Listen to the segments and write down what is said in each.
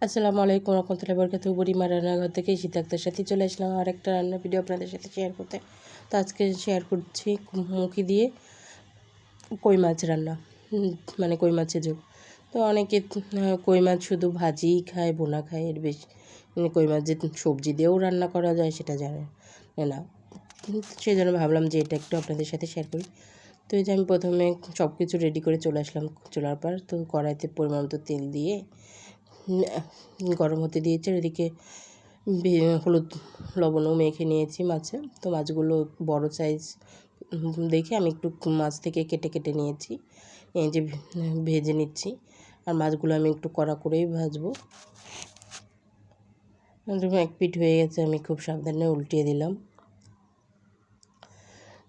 আসসালামু আলাইকুম রহমতুল্লাহি বরকাতুহু। বুড়িমা রান্নাঘর থেকে শীত আক্তার সাথে চলে আসলাম আর একটা রান্নার ভিডিও আপনাদের সাথে শেয়ার করতে। তো আজকে শেয়ার করছি মুখি দিয়ে কই মাছ রান্না, মানে কই মাছের ঝোল। তো অনেকে কই মাছ শুধু ভাজিই খায়, বোনা খায়, এর বেশি কই মাছ যে সবজি দিয়েও রান্না করা যায় সেটা জানে না। সেই জন্য ভাবলাম যে এটা একটু আপনাদের সাথে শেয়ার করি। তো এই যে আমি প্রথমে সব কিছু রেডি করে চলে আসলাম চুলার পর। তো কড়াইতে পরিমাণ মতো তেল দিয়ে গরম হতে দিয়েছি। এদিকে হলুদ লবণও মেখে নিয়েছি মাছে। তো মাছগুলো বড় সাইজ দেখে আমি একটু মাছ থেকে কেটে কেটে নিয়েছি, এই যে ভেজে নিচ্ছি। আর মাছগুলো আমি একটু কড়া করেই ভাজবো। এক পিঠ হয়ে গেছে, আমি খুব সাবধানে উল্টিয়ে দিলাম।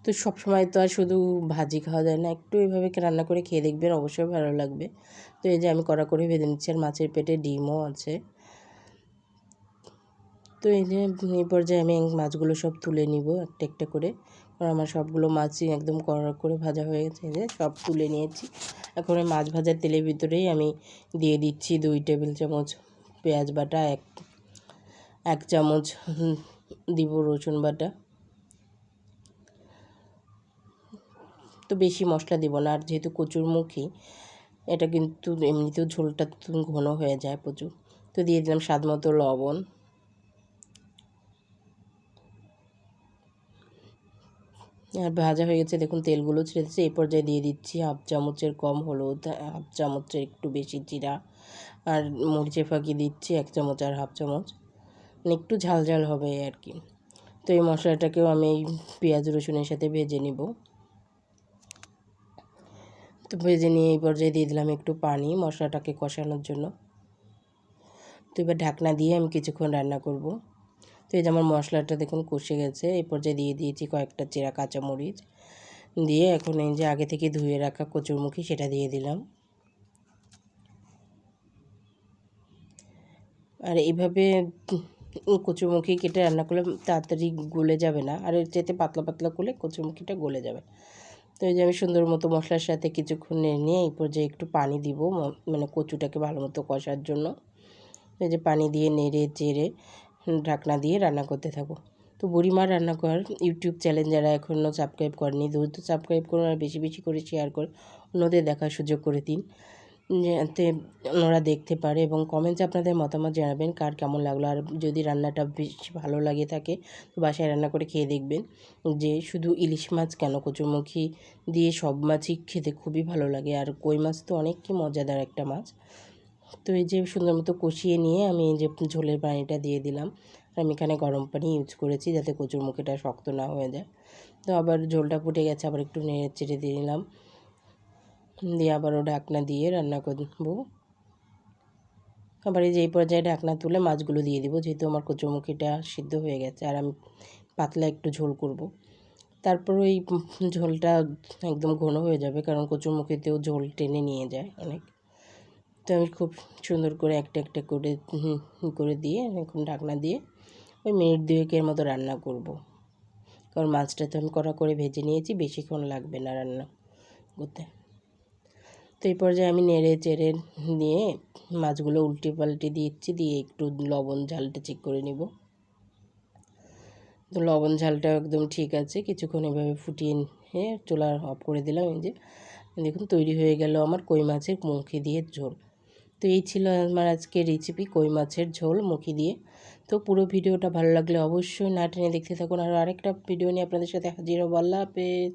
তো সবসময় তো আর শুধু ভাজি খাওয়া যায় না, একটু এভাবে রান্না করে খেয়ে দেখবেন, অবশ্যই ভালো লাগবে। তো এই যে আমি কড়া করে ভেজে নিচ্ছি। আর মাছের পেটে ডিমও আছে। তো এই যে এই পর্যায়ে আমি মাছগুলো সব তুলে নিব একটা একটা করে, কারণ আমার সবগুলো মাছই একদম কড়া করে ভাজা হয়ে গেছে। এই যে সব তুলে নিয়েছি। এখন ওই মাছ ভাজার তেলের ভিতরেই আমি দিয়ে দিচ্ছি 2 টেবিল চামচ পেঁয়াজ বাটা, এক চামচ দিব রসুন বাটা। তো বেশি মশলা দিব না, আর যেহেতু কচুরমুখী এটা কিন্তু এমনিতেও ঝোলটা ঘন হয়ে যায় প্রচুর। তো দিয়ে দিলাম স্বাদ মতো লবণ। আর ভাজা হয়ে গেছে, দেখুন তেলগুলো ছেড়েছে। এই পর্যায়ে দিয়ে দিচ্ছি 1/2 চামচের কম হলুদ, 1/2 চামচের একটু বেশি জিরা, আর মরিচের ফাঁকি দিচ্ছি 1 চামচ আর 1/2 চামচ, মানে একটু ঝাল ঝাল হবে আর কি। তো এই মশলাটাকেও আমি এই পেঁয়াজ রসুনের সাথে ভেজে নিব। তো ভেজে নিয়ে এই পর্যায়ে দিয়ে দিলাম একটু পানি মশলাটাকে কষানোর জন্য। তো এবার ঢাকনা দিয়ে আমি কিছুক্ষণ রান্না করব। তো এই যে আমার মশলাটা দেখুন কষে গেছে। এই পর্যায়ে দিয়ে দিয়েছি কয়েকটা চেরা কাঁচামরিচ, দিয়ে এখন এই যে আগে থেকে ধুয়ে রাখা কচুরমুখী সেটা দিয়ে দিলাম। আর এইভাবে কচুরমুখী কেটে রান্না করলে তাড়াতাড়ি গলে যাবে না, আর এর চাইতে পাতলা পাতলা করলে কচুরমুখীটা গলে যাবে। তো এই যে আমি সুন্দর মতো মশলার সাথে কিছুক্ষণ নেড়ে নিয়ে এই পর্যায়ে একটু পানি দিব, মানে কচুটাকে ভালো মতো কষার জন্য। এই যে পানি দিয়ে নেড়ে চেড়ে ঢাকনা দিয়ে রান্না করতে থাকো। তো বুড়িমার রান্নাঘর ইউটিউব চ্যানেল যারা এখনও সাবস্ক্রাইব করেনি, দ্রুত সাবস্ক্রাইব করুন আর বেশি বেশি করে শেয়ার করে অন্যদের দেখার সুযোগ করে দিন, যাতে ওনারা দেখতে পারে। এবং কমেন্টসে আপনাদের মতামত জানাবেন কার কেমন লাগলো। আর যদি রান্নাটা বেশি ভালো লাগে থাকে তো বাসায় রান্না করে খেয়ে দেখবেন, যে শুধু ইলিশ মাছ কেন, কচুরমুখী দিয়ে সব মাছই খেতে খুবই ভালো লাগে। আর কই মাছ তো অনেক কি মজাদার একটা মাছ। তো এই যে সুন্দর মতো কষিয়ে নিয়ে আমি এই যে ঝোলের পানিটা দিয়ে দিলাম। আমি এখানে গরম পানি ইউজ করেছি যাতে কচুরমুখীটা শক্ত না হয়ে যায়। তো আবার ঝোলটা ফুটে গেছে, আবার একটু নেড়ে চেড়ে দিয়ে নিলাম, দিয়ে আবারও ঢাকনা দিয়ে রান্না করবো। আবার এই যে এই পর্যায়ে ঢাকনা তুলে মাছগুলো দিয়ে দিব, যেহেতু আমার কচুরমুখীটা সিদ্ধ হয়ে গেছে আর আমি পাতলা একটু ঝোল করব। তারপর ওই ঝোলটা একদম ঘন হয়ে যাবে, কারণ কচুরমুখীতেও ঝোল টেনে নিয়ে যায় অনেক। তো আমি খুব সুন্দর করে একটা একটা করে করে দিয়ে এখন ঢাকনা দিয়ে ওই মিনিট 2-এর মতো রান্না করব, কারণ মাছটা তো আমি কড়া করে ভেজে নিয়েছি, বেশিক্ষণ লাগবে না রান্না করতে। তো এই পর্যায়ে আমি নেড়ে চেড়ে দিয়ে মাছগুলো উল্টে পাল্টে দিচ্ছি, দিয়ে একটু লবণ ঝালটা চেক করে নিব। তো লবণ ঝালটা একদম ঠিক আছে। কিছুক্ষণ এভাবে ফুটিয়ে নিয়ে চুলা অফ করে দিলাম। এই যে দেখুন তৈরি হয়ে গেল আমার কই মাছের মুখি দিয়ে ঝোল। তো এই ছিল আমার আজকের রেসিপি, কই মাছের ঝোল মুখি দিয়ে। তো পুরো ভিডিওটা ভালো লাগলে অবশ্যই না টেনে দেখতে থাকুন। আর আরেকটা ভিডিও নিয়ে আপনাদের সাথে হাজির হবো। আল্লাহ হাফেজ।